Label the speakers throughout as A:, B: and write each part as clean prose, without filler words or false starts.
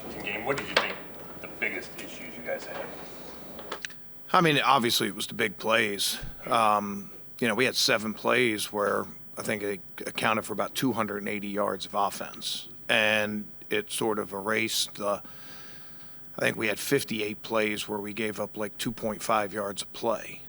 A: Washington game. What did you think the biggest issues you guys had?
B: I mean, obviously it was the big plays. We had 7 plays where I think it accounted for about 280 yards of offense. And it sort of erased I think we had 58 plays where we gave up like 2.5 yards of play.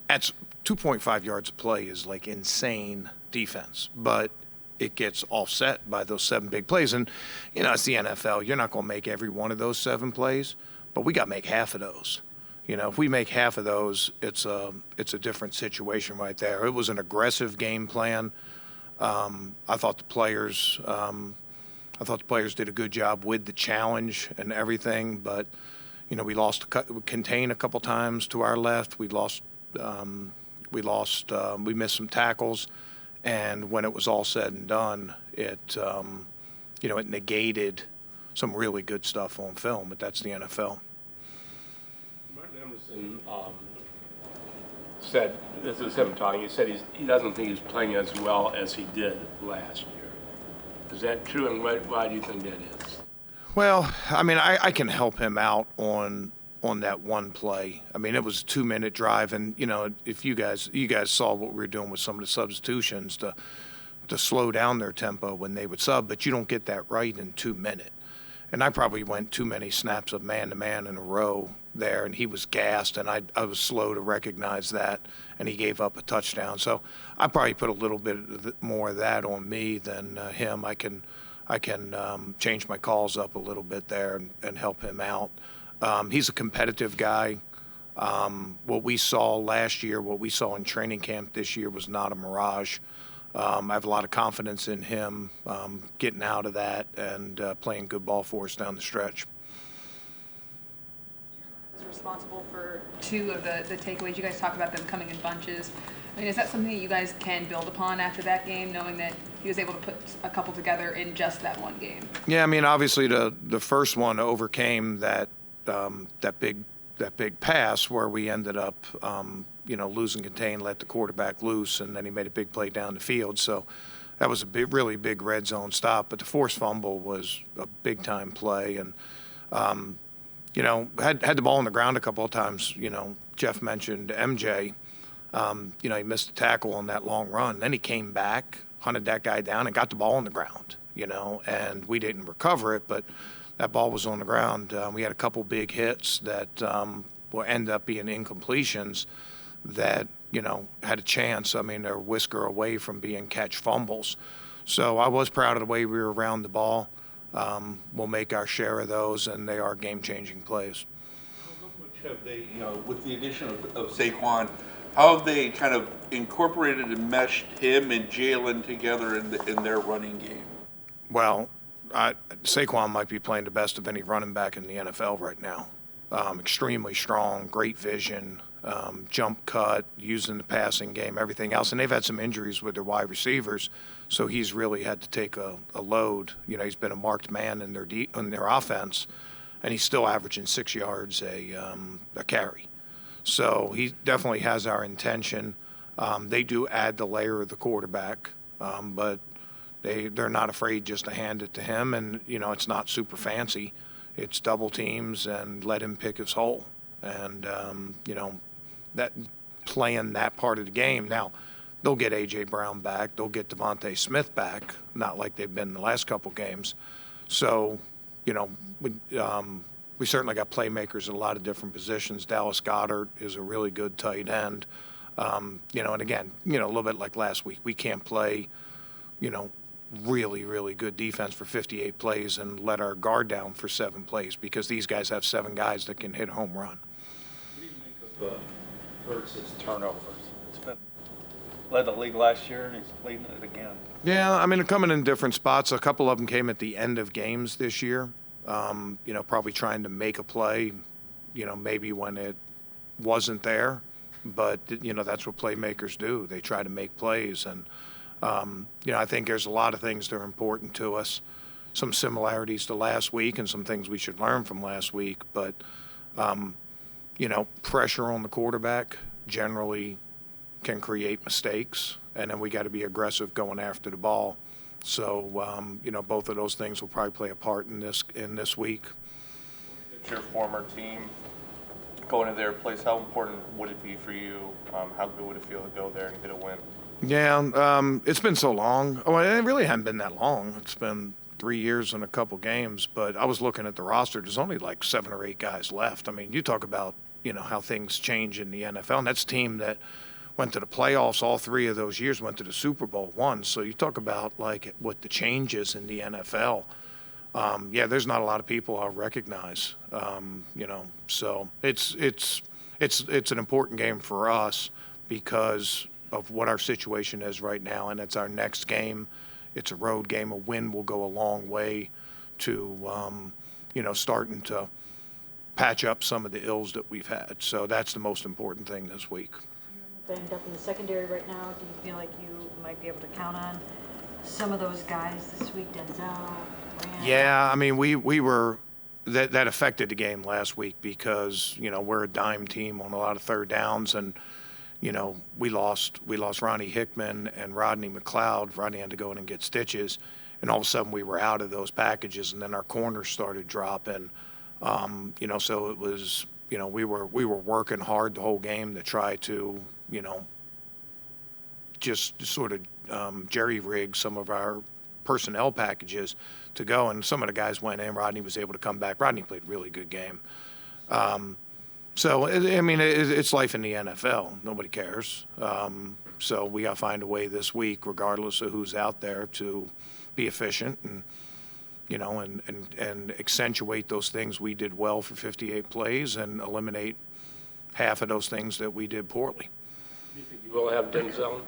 B: That's 2.5 yards of play is like insane defense, but it gets offset by those 7 big plays. And, it's the NFL. You're not going to make every one of those 7 plays, but we got to make half of those. If we make half of those, it's a different situation right there. It was an aggressive game plan. I thought the players did a good job with the challenge and everything, but we lost contain a couple times to our left. We missed some tackles, and when it was all said and done, it negated some really good stuff on film. But that's the NFL.
A: Martin Emerson said, this is him talking, he said he doesn't think he's playing as well as he did last year. Is that true, and why do you think that is?
B: Well, I mean, I can help him out on that one play. I mean, it was a 2-minute drive, and if you guys saw what we were doing with some of the substitutions to slow down their tempo when they would sub, but you don't get that right in 2 minutes. And I probably went too many snaps of man-to-man in a row there, and he was gassed, and I was slow to recognize that, and he gave up a touchdown. So I probably put a little bit more of that on me than him. I can change my calls up a little bit there and help him out. He's a competitive guy. What we saw last year, what we saw in training camp this year was not a mirage. I have a lot of confidence in him getting out of that and playing good ball for us down the stretch.
C: Was responsible for 2 of the takeaways. You guys talk about them coming in bunches. I mean, is that something that you guys can build upon after that game, knowing that he was able to put a couple together in just that one game?
B: Yeah, I mean, obviously the first one overcame that big pass where we ended up losing contain, let the quarterback loose, and then he made a big play down the field. So that was a really big red zone stop. But the forced fumble was a big time play, and had the ball on the ground a couple of times. Jeff mentioned MJ. He missed a tackle on that long run. Then he came back, hunted that guy down, and got the ball on the ground. And we didn't recover it, but that ball was on the ground. We had a couple big hits that will end up being incompletions that, had a chance. I mean, they're a whisker away from being catch fumbles. So I was proud of the way we were around the ball. We'll make our share of those, and they are game-changing plays.
D: How much have they, with the addition of Saquon, how have they kind of incorporated and meshed him and Jalen together in their running game?
B: Well, Saquon might be playing the best of any running back in the NFL right now. Extremely strong, great vision, jump cut, using the passing game, everything else. And they've had some injuries with their wide receivers, so he's really had to take a load. He's been a marked man in their offense, and he's still averaging 6 yards a carry. So he definitely has our intention. They do add the layer of the quarterback, but they're not afraid just to hand it to him, and it's not super fancy. It's double teams and let him pick his hole, and that playing that part of the game. Now they'll get A.J. Brown back, they'll get Devontae Smith back, not like they've been the last couple games. So we certainly got playmakers at a lot of different positions. Dallas Goedert is a really good tight end. And again, a little bit like last week, we can't play really, really good defense for 58 plays and let our guard down for 7 plays, because these guys have 7 guys that can hit a home run.
E: What do you make of Hurts' turnovers? It's been led the league last year, and he's leading it again.
B: Yeah, I mean, they're coming in different spots. A couple of them came at the end of games this year, probably trying to make a play, maybe when it wasn't there. But, that's what playmakers do. They try to make plays, and I think there's a lot of things that are important to us, some similarities to last week and some things we should learn from last week. But, pressure on the quarterback generally can create mistakes, and then we got to be aggressive going after the ball. Both of those things will probably play a part in this week.
F: It's your former team going to their place. How important would it be for you? How good would it feel to go there and get a win?
B: Yeah, it's been so long. Well, it really hadn't been that long. It's been 3 years and a couple games, but I was looking at the roster. There's only like 7 or 8 guys left. I mean, you talk about, how things change in the NFL, and that's a team that went to the playoffs all 3 of those years, went to the Super Bowl, won. So you talk about like what the changes in the NFL. There's not a lot of people I'll recognize, so it's an important game for us because of what our situation is right now, and it's our next game. It's a road game. A win will go a long way to, starting to patch up some of the ills that we've had. So that's the most important thing this week.
G: Banged up in the secondary right now. Do you feel like you might be able to count on some of those guys this week? Denzel? Rand?
B: Yeah, I mean, we were that affected the game last week because we're a dime team on a lot of third downs, and we lost Ronnie Hickman and Rodney McLeod. Rodney had to go in and get stitches, and all of a sudden we were out of those packages, and then our corners started dropping. So it was we were working hard the whole game to try to just sort of jerry rig some of our personnel packages to go, and some of the guys went in. Rodney was able to come back. Rodney played a really good game. It's life in the NFL. Nobody cares. So we got to find a way this week, regardless of who's out there, to be efficient and and accentuate those things we did well for 58 plays and eliminate half of those things that we did poorly.
A: You think you will have Denzel?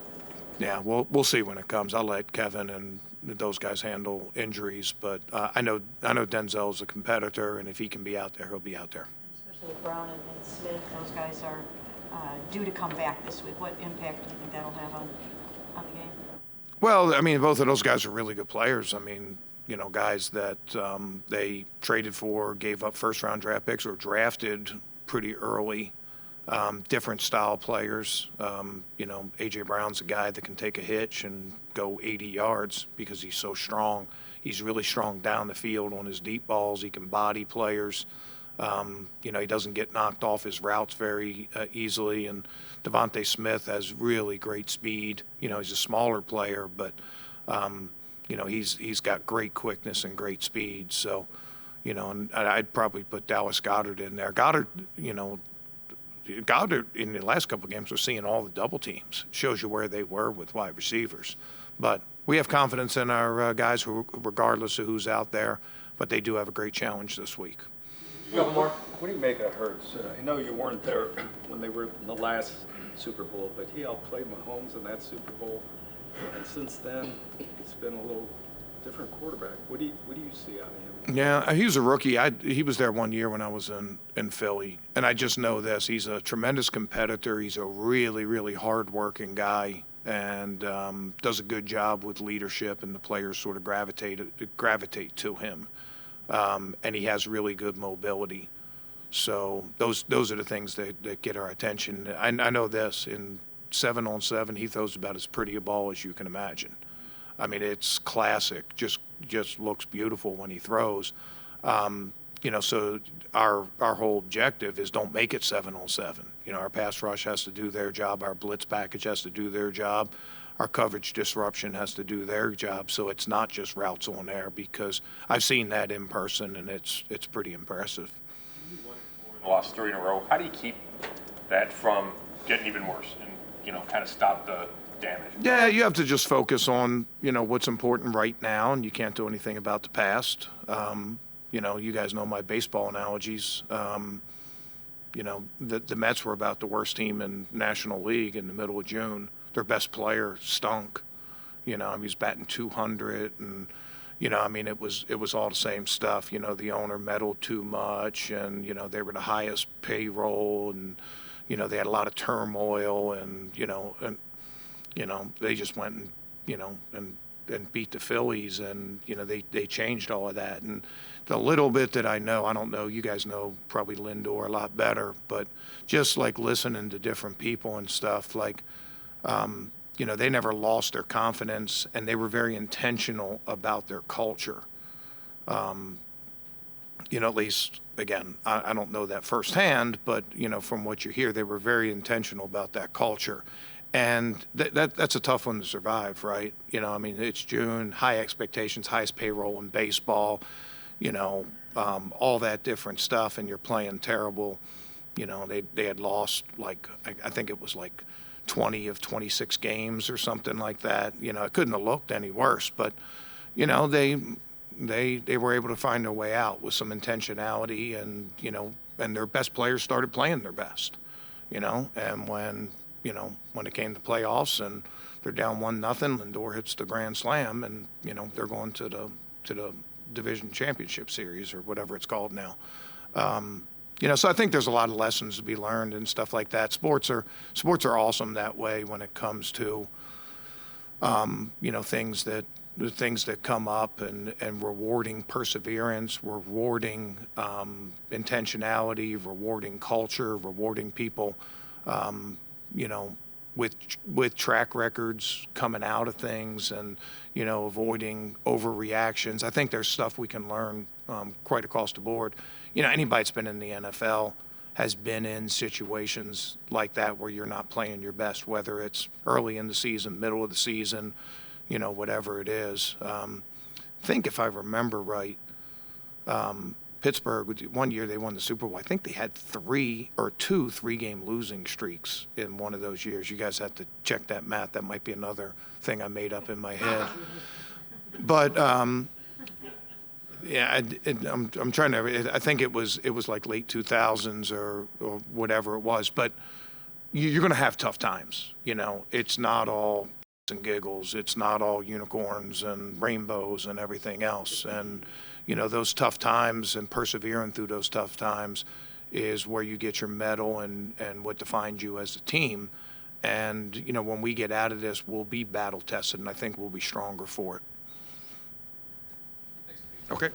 B: Yeah, we'll see when it comes. I'll let Kevin and those guys handle injuries, but I know Denzel's a competitor, and if he can be out there, he'll be out there.
G: Especially Brown and Smith, those guys are due to come back this week. What impact do you think that'll have on the game?
B: Well, I mean, both of those guys are really good players. I mean, guys that they traded for, gave up first-round draft picks, or drafted pretty early. Different style players. A.J. Brown's a guy that can take a hitch and go 80 yards because he's so strong. He's really strong down the field on his deep balls. He can body players. He doesn't get knocked off his routes very easily. And Devontae Smith has really great speed. He's a smaller player, but he's got great quickness and great speed. So, and I'd probably put Dallas Goedert in there. Goddard in the last couple of games, we're seeing all the double teams. It shows you where they were with wide receivers. But we have confidence in our guys, who, regardless of who's out there, but they do have a great challenge this week.
E: What do you make of Hurts? I know you weren't there when they were in the last Super Bowl, but he outplayed Mahomes in that Super Bowl. And since then, it's been a little different quarterback. What do you see out of him?
B: Yeah, he was a rookie. He was there 1 year when I was in Philly, and I just know this: he's a tremendous competitor. He's a really, really hard-working guy, and does a good job with leadership, and the players sort of gravitate to him. And he has really good mobility. So those are the things that get our attention. I know this: in 7-on-7, he throws about as pretty a ball as you can imagine. I mean, it's classic. Just looks beautiful when he throws. So our whole objective is don't make it 7-on-7. Our pass rush has to do their job. Our blitz package has to do their job. Our coverage disruption has to do their job. So it's not just routes on air, because I've seen that in person, and it's pretty impressive.
F: The last 3 in a row. How do you keep that from getting even worse and kind of stop the damage?
B: Yeah, you have to just focus on what's important right now, and you can't do anything about the past. You guys know my baseball analogies. The Mets were about the worst team in National League in the middle of June. Their best player stunk. He's batting 200, and it was all the same stuff. The owner meddled too much, and they were the highest payroll, and they had a lot of turmoil, and they just went and beat the Phillies, and they changed all of that. And the little bit that I know, I don't know, you guys know probably Lindor a lot better, but just like listening to different people and stuff, like you know, they never lost their confidence, and they were very intentional about their culture. You know, at least, again, I don't know that firsthand, but, you know, from what you hear, they were very intentional about that culture. And that's a tough one to survive, right? You know, I mean, it's June, high expectations, highest payroll in baseball, you know, all that different stuff, and you're playing terrible. You know, they had lost, like, I think it was like 20 of 26 games or something like that. You know, it couldn't have looked any worse, but, you know, they were able to find their way out with some intentionality, and, you know, and their best players started playing their best, you know, and when it came to playoffs and they're down 1-0, Lindor hits the grand slam, and, you know, they're going to the division championship series or whatever it's called now. You know, so I think there's a lot of lessons to be learned and stuff like that. Sports are awesome that way when it comes to, you know, the things that come up, and rewarding perseverance, rewarding intentionality, rewarding culture, rewarding people, you know, with track records coming out of things, and, you know, avoiding overreactions. I think there's stuff we can learn quite across the board. You know, anybody that's been in the NFL has been in situations like that where you're not playing your best, whether it's early in the season, middle of the season, you know, whatever it is. I think if I remember right, Pittsburgh, one year they won the Super Bowl. I think they had 2 3-game losing streaks in one of those years. You guys have to check that math. That might be another thing I made up in my head. But yeah, I'm trying to. I think it was like late 2000s or whatever it was. But you're going to have tough times. You know, it's not all and giggles. It's not all unicorns and rainbows and everything else. And, you know, those tough times and persevering through those tough times is where you get your medal and what defines you as a team. And, you know, when we get out of this, we'll be battle tested, and I think we'll be stronger for it. Okay.